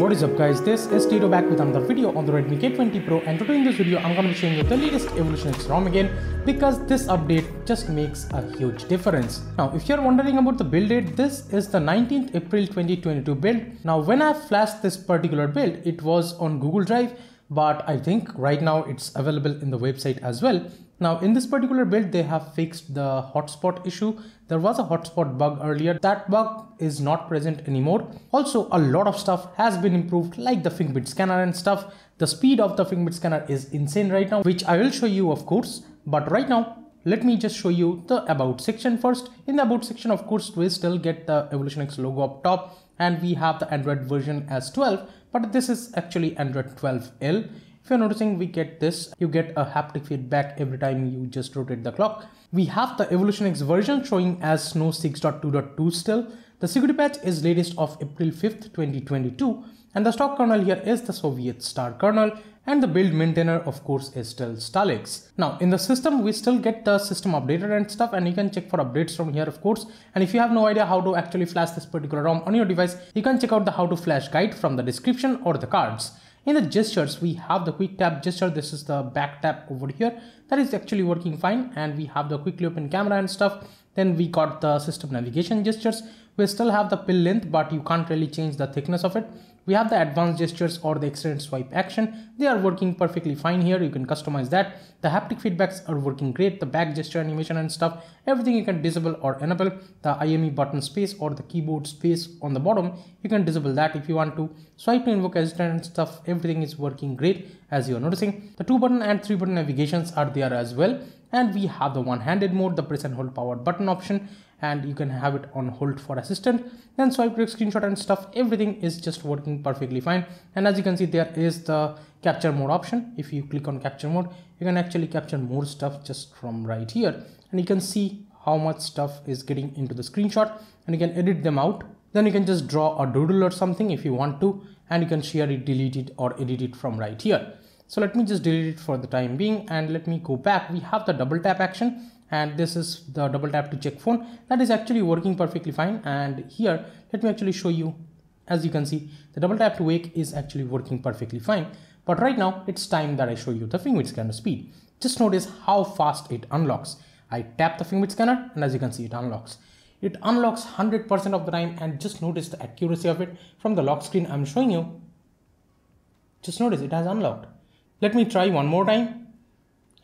What is up guys, this is Tito back with another video on the Redmi K20 Pro, and today in this video I'm going to be showing you the latest EvolutionX ROM again because this update just makes a huge difference. Now if you're wondering about the build date, this is the 19th April 2022 build. Now when I flashed this particular build, it was on Google Drive, but I think right now it's available in the website as well. Now in this particular build, they have fixed the hotspot issue. There was a hotspot bug earlier. That bug is not present anymore. Also, a lot of stuff has been improved, like the fingerprint scanner and stuff. The speed of the fingerprint scanner is insane right now, which I will show you of course. But right now, let me just show you the about section first. In the about section, of course, we still get the EvolutionX logo up top, and we have the Android version as 12, but this is actually Android 12L. If you're noticing, we get this, you get a haptic feedback every time you just rotate the clock. We have the EvolutionX version showing as Snow 6.2.2 still. The security patch is latest of April 5th, 2022. And the stock kernel here is the Soviet Star kernel. And the build maintainer, of course, is still Stalix. Now, in the system, we still get the system updated and stuff, and you can check for updates from here, of course. And if you have no idea how to actually flash this particular ROM on your device, you can check out the how to flash guide from the description or the cards. In the gestures, we have the quick tap gesture. This is the back tap over here. That is actually working fine. And we have the quickly open camera and stuff. Then we got the system navigation gestures. We still have the pill length, but you can't really change the thickness of it. We have the advanced gestures or the extended swipe action. They are working perfectly fine here. You can customize that. The haptic feedbacks are working great. The back gesture animation and stuff, everything you can disable or enable. The IME button space or the keyboard space on the bottom, you can disable that if you want to. Swipe to invoke assistant and stuff, everything is working great as you are noticing. The 2-button and 3-button navigations are there as well. And we have the one-handed mode, the press and hold power button option, and you can have it on hold for assistant. Then swipe to screenshot and stuff, everything is just working perfectly fine. And as you can see, there is the capture mode option. If you click on capture mode, you can actually capture more stuff just from right here, and you can see how much stuff is getting into the screenshot, and you can edit them out. Then you can just draw a doodle or something if you want to, and you can share it, delete it, or edit it from right here. So let me just delete it for the time being, and let me go back. We have the double tap action, and this is the double tap to check phone. That is actually working perfectly fine. And here, let me actually show you. As you can see, the double tap to wake is actually working perfectly fine. But right now, it's time that I show you the fingerprint scanner speed. Just notice how fast it unlocks. I tap the fingerprint scanner, and as you can see, it unlocks. It unlocks 100% of the time, and just notice the accuracy of it. From the lock screen I'm showing you, just notice it has unlocked. Let me try one more time,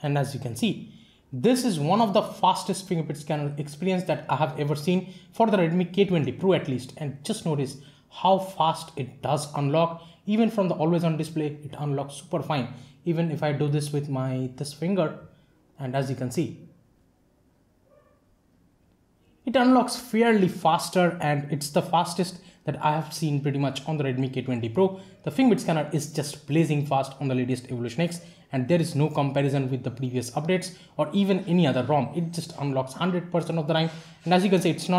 and as you can see, this is one of the fastest fingerprint scanner experience that I have ever seen for the Redmi K20 Pro at least. And just notice how fast it does unlock. Even from the always on display, it unlocks super fine. Even if I do this with this finger, and as you can see, it unlocks fairly faster, and it's the fastest that I have seen pretty much on the Redmi K20 Pro. The fingerprint scanner is just blazing fast on the latest EvolutionX, and there is no comparison with the previous updates or even any other ROM. It just unlocks 100% of the time, and as you can see, it's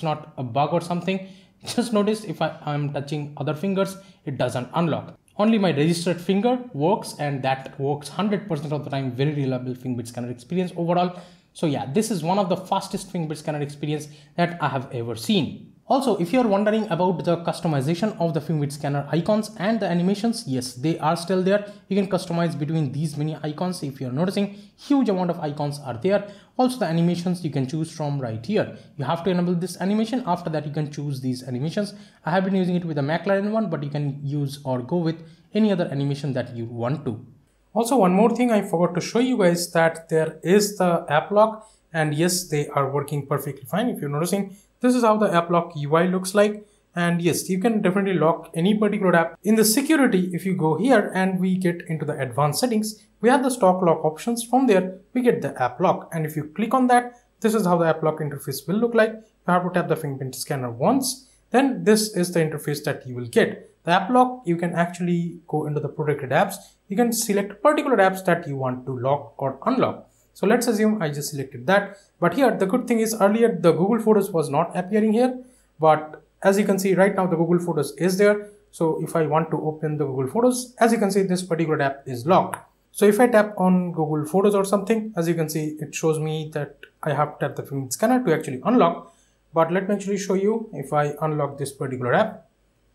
not a bug or something. Just notice if I am touching other fingers, it doesn't unlock. Only my registered finger works, and that works 100% of the time. Very reliable fingerprint scanner experience overall. So yeah, this is one of the fastest fingerprint scanner experience that I have ever seen. Also, if you're wondering about the customization of the fingerprint scanner icons and the animations, yes, they are still there. You can customize between these many icons. If you're noticing, huge amount of icons are there. Also, the animations you can choose from right here. You have to enable this animation. After that, you can choose these animations. I have been using it with the McLaren one, but you can use or go with any other animation that you want to. Also, one more thing I forgot to show you guys, that there is the AppLock, and yes, they are working perfectly fine. If you're noticing, this is how the AppLock UI looks like. And yes, you can definitely lock any particular app. In the security, if you go here and we get into the advanced settings, we have the stock lock options. From there, we get the AppLock. And if you click on that, this is how the AppLock interface will look like. You have to tap the fingerprint scanner once. Then this is the interface that you will get. The AppLock, you can actually go into the protected apps. You can select particular apps that you want to lock or unlock. So let's assume I just selected that. But here, the good thing is earlier the Google Photos was not appearing here. But as you can see right now, the Google Photos is there. So if I want to open the Google Photos, as you can see, this particular app is locked. So if I tap on Google Photos or something, as you can see, it shows me that I have to tap the fingerprint scanner to actually unlock. But let me actually show you. If I unlock this particular app,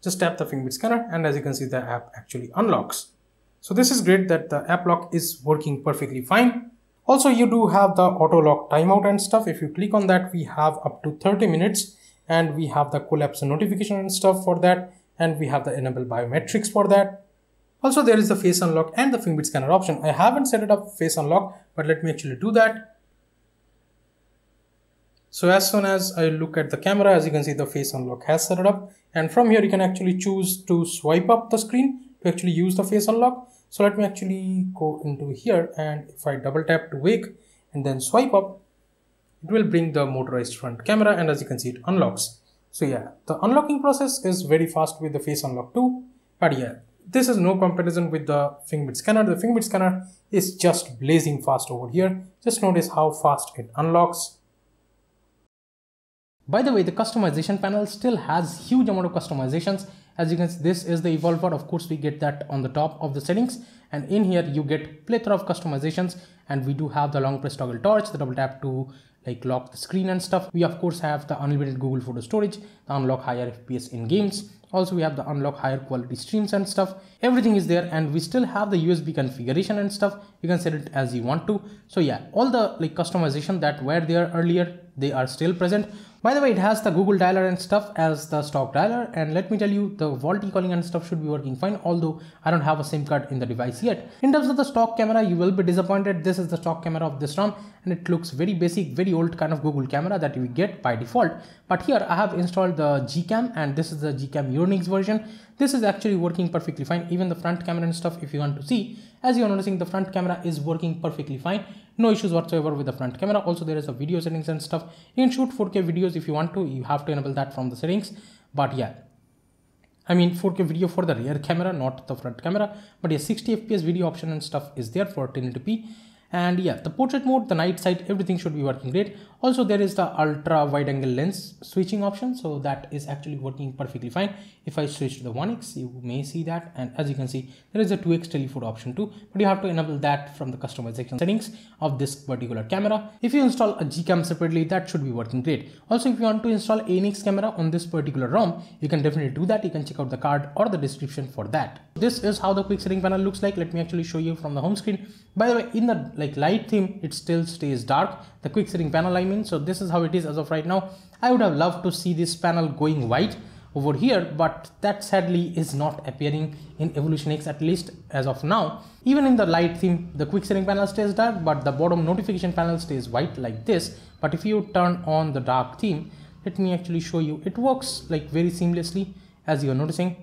just tap the fingerprint scanner, and as you can see, the app actually unlocks. So this is great that the app lock is working perfectly fine. Also, you do have the auto lock timeout and stuff. If you click on that, we have up to 30 minutes, and we have the collapse notification and stuff for that, and we have the enable biometrics for that. Also, there is the face unlock and the fingerprint scanner option. I haven't set it up face unlock, but let me actually do that. So as soon as I look at the camera, as you can see, the face unlock has set it up, and from here you can actually choose to swipe up the screen to actually use the face unlock. So let me actually go into here, and if I double tap to wake and then swipe up, it will bring the motorized front camera, and as you can see, it unlocks. So yeah, the unlocking process is very fast with the face unlock too, but yeah, this is no comparison with the fingerprint scanner. The fingerprint scanner is just blazing fast over here. Just notice how fast it unlocks. By the way, the customization panel still has huge amount of customizations. As you can see, this is the evolver. Of course, we get that on the top of the settings, and in here you get plethora of customizations, and we do have the long press toggle torch, the double tap to like lock the screen and stuff. We of course have the unlimited Google photo storage, the unlock higher FPS in games. Also, we have the unlock higher quality streams and stuff. Everything is there, and we still have the USB configuration and stuff. You can set it as you want to. So yeah, all the like customization that were there earlier, they are still present. By the way, it has the Google dialer and stuff as the stock dialer, and let me tell you, the VoLTE calling and stuff should be working fine, although I don't have a SIM card in the device yet. In terms of the stock camera, you will be disappointed. This is the stock camera of this ROM, and it looks very basic, very old kind of Google camera that you get by default. But here I have installed the Gcam, and this is the Gcam Unix version. This is actually working perfectly fine. Even the front camera and stuff, if you want to see, as you are noticing, the front camera is working perfectly fine. No issues whatsoever with the front camera. Also, there is a video settings and stuff. You can shoot 4K videos if you want to. You have to enable that from the settings. But yeah, I mean 4K video for the rear camera, not the front camera. But yeah, 60 FPS video option and stuff is there for 1080p. And yeah, the portrait mode, the night sight, everything should be working great. Also, there is the ultra wide angle lens switching option, so that is actually working perfectly fine. If I switch to the 1x, you may see that, and as you can see, there is a 2x telephoto option too, but you have to enable that from the customization settings of this particular camera. If you install a Gcam separately, that should be working great. Also, if you want to install ANX camera on this particular ROM, you can definitely do that. You can check out the card or the description for that. This is how the quick setting panel looks like. Let me actually show you from the home screen. By the way, in the light theme, it still stays dark, the quick setting panel I mean. So this is how it is as of right now. I would have loved to see this panel going white over here, but that sadly is not appearing in EvolutionX, at least as of now. Even in the light theme, the quick setting panel stays dark, but the bottom notification panel stays white like this. But if you turn on the dark theme, let me actually show you, it works like very seamlessly, as you are noticing.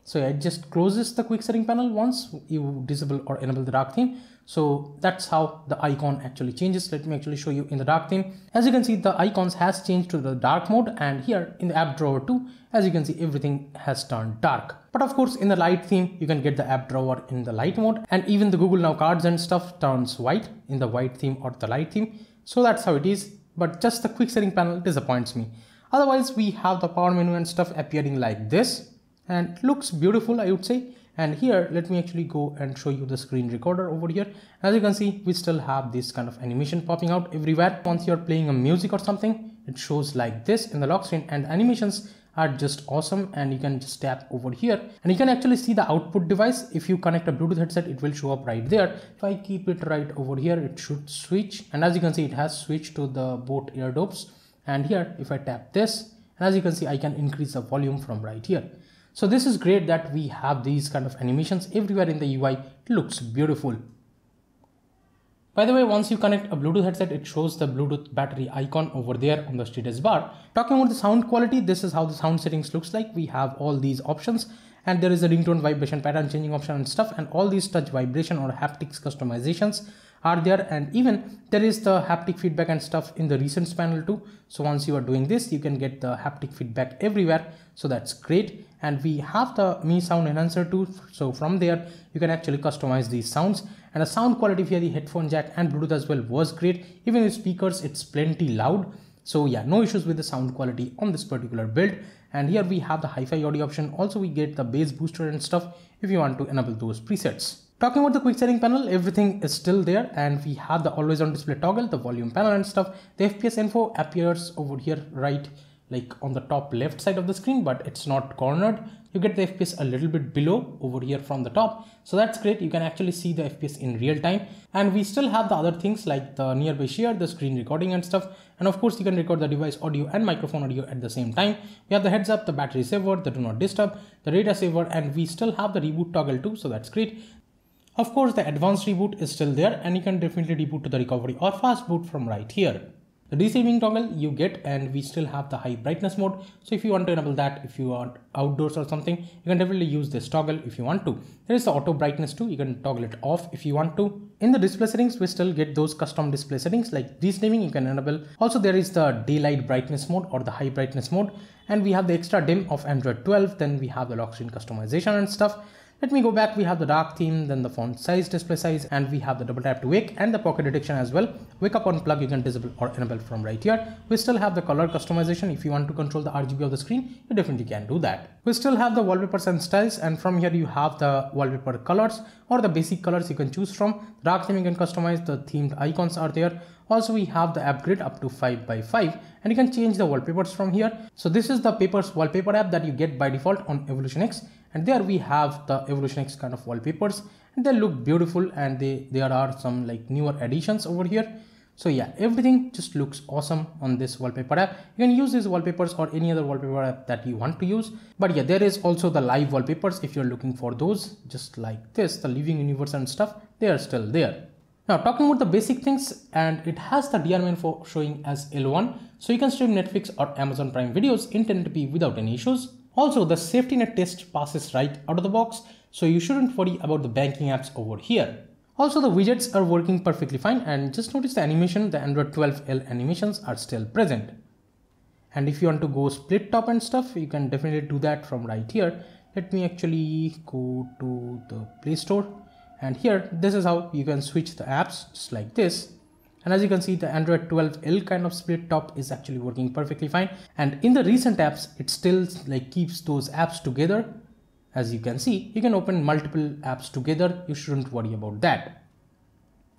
So yeah, it just closes the quick setting panel once you disable or enable the dark theme. So that's how the icon actually changes. Let me actually show you in the dark theme. As you can see, the icons has changed to the dark mode, and here in the app drawer too, as you can see, everything has turned dark. But of course, in the light theme, you can get the app drawer in the light mode, and even the Google Now cards and stuff turns white in the white theme or the light theme. So that's how it is. But just the quick setting panel disappoints me. Otherwise, we have the power menu and stuff appearing like this, and looks beautiful, I would say. And here, let me actually go and show you the screen recorder over here. As you can see, we still have this kind of animation popping out everywhere. Once you're playing a music or something, it shows like this in the lock screen, and animations are just awesome. And you can just tap over here, and you can actually see the output device. If you connect a Bluetooth headset, it will show up right there. If I keep it right over here, it should switch. And as you can see, it has switched to the both ear dopes. And here, if I tap this, and as you can see, I can increase the volume from right here. So this is great that we have these kind of animations everywhere in the UI. It looks beautiful. By the way, once you connect a Bluetooth headset, it shows the Bluetooth battery icon over there on the status bar. Talking about the sound quality, this is how the sound settings looks like. We have all these options, and there is a ringtone vibration pattern changing option and stuff, and all these touch vibration or haptics customizations are there, and even there is the haptic feedback and stuff in the recents panel too. So once you are doing this, you can get the haptic feedback everywhere, so that's great. And we have the Mi sound enhancer too, so from there you can actually customize these sounds. And the sound quality via the headphone jack and Bluetooth as well was great. Even with speakers, it's plenty loud. So yeah, no issues with the sound quality on this particular build. And here we have the hi-fi audio option. Also, we get the bass booster and stuff if you want to enable those presets. Talking about the quick setting panel, everything is still there, and we have the always on display toggle, the volume panel and stuff. The FPS info appears over here, right, like on the top left side of the screen, but it's not cornered. you get the FPS a little bit below over here from the top. So that's great. You can actually see the FPS in real time. And we still have the other things like the nearby share, the screen recording and stuff. And of course you can record the device audio and microphone audio at the same time. We have the heads up, the battery saver, the do not disturb, the data saver, and we still have the reboot toggle too. So that's great. Of course, the advanced reboot is still there and you can definitely reboot to the recovery or fast boot from right here. The desaving toggle you get, and we still have the high brightness mode. So if you want to enable that, if you are outdoors or something, you can definitely use this toggle if you want to. There is the auto brightness too. You can toggle it off if you want to. In the display settings, we still get those custom display settings like desaving you can enable. Also, there is the daylight brightness mode or the high brightness mode. And we have the extra dim of Android 12. Then we have the lock screen customization and stuff. Let me go back. We have the dark theme, then the font size, display size, and we have the double tap to wake and the pocket detection as well. Wake up on plug, you can disable or enable from right here. We still have the color customization. If you want to control the RGB of the screen, you definitely can do that. We still have the wallpapers and styles, and from here you have the wallpaper colors or the basic colors you can choose from. Dark theme you can customize, the themed icons are there. Also, we have the app grid up to 5x5 and you can change the wallpapers from here. So this is the Papers wallpaper app that you get by default on EvolutionX. And there we have the EvolutionX kind of wallpapers and they look beautiful, and there are some like newer additions over here. So yeah, everything just looks awesome on this wallpaper app. You can use these wallpapers or any other wallpaper app that you want to use. But yeah, there is also the live wallpapers if you're looking for those, just like this, the living universe and stuff, they are still there. Now talking about the basic things, and it has the DRM info showing as L1, so you can stream Netflix or Amazon Prime videos in 1080p without any issues. Also, the Safetynet test passes right out of the box, so you shouldn't worry about the banking apps over here. Also, the widgets are working perfectly fine, and just notice the animation, the Android 12L animations are still present. And if you want to go split top and stuff, you can definitely do that from right here. Let me actually go to the Play Store. And here, this is how you can switch the apps just like this. And as you can see, the Android 12L kind of split top is actually working perfectly fine. And in the recent apps, it still like keeps those apps together. As you can see, you can open multiple apps together. You shouldn't worry about that.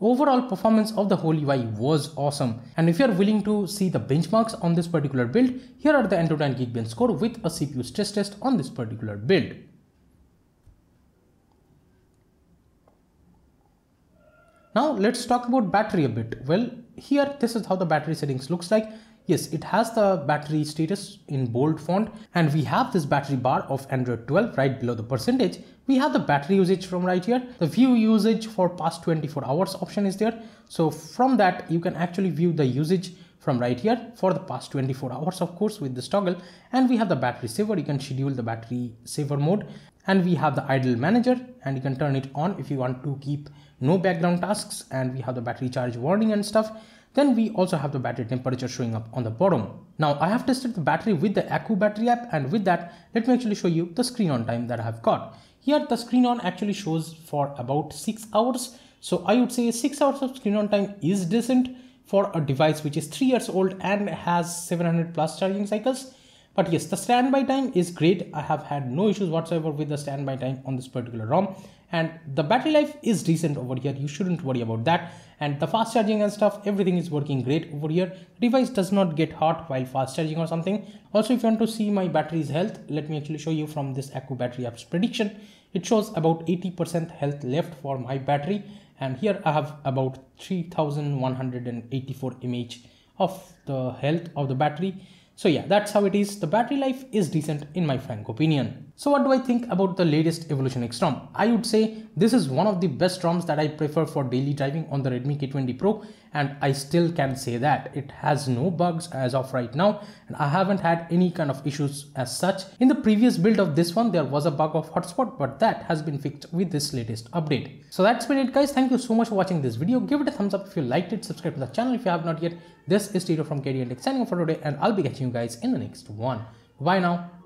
Overall performance of the whole UI was awesome. And if you're willing to see the benchmarks on this particular build, here are the Antutu Geekbench score with a CPU stress test on this particular build. Now let's talk about battery a bit. Well, here this is how the battery settings looks like. Yes, it has the battery status in bold font, and we have this battery bar of Android 12 right below the percentage. We have the battery usage from right here. The view usage for past 24 hours option is there. So from that you can actually view the usage from right here for the past 24 hours, of course, with this toggle. And we have the battery saver. You can schedule the battery saver mode, and we have the idle manager, and you can turn it on if you want to keep no background tasks. And we have the battery charge warning and stuff. Then we also have the battery temperature showing up on the bottom. Now I have tested the battery with the Accu battery app, and with that, let me actually show you the screen on time that I have got. Here the screen on actually shows for about 6 hours. So I would say 6 hours of screen on time is decent for a device which is 3 years old and has 700 plus charging cycles. But yes, the standby time is great. I have had no issues whatsoever with the standby time on this particular ROM. And the battery life is decent over here. You shouldn't worry about that. And the fast charging and stuff, everything is working great over here. The device does not get hot while fast charging or something. Also, if you want to see my battery's health, let me actually show you from this Accu battery app's prediction. It shows about 80% health left for my battery. And here I have about 3184 mAh of the health of the battery. So yeah, that's how it is. The battery life is decent in my frank opinion. So what do I think about the latest EvolutionX ROM? I would say this is one of the best ROMs that I prefer for daily driving on the Redmi K20 Pro, and I still can say that it has no bugs as of right now, and I haven't had any kind of issues as such. In the previous build of this one, there was a bug of hotspot, but that has been fixed with this latest update. So that's been it, guys. Thank you so much for watching this video. Give it a thumbs up if you liked it. Subscribe to the channel if you have not yet. This is Tito from K20 signing off for today, and I'll be catching you guys in the next one. Bye now.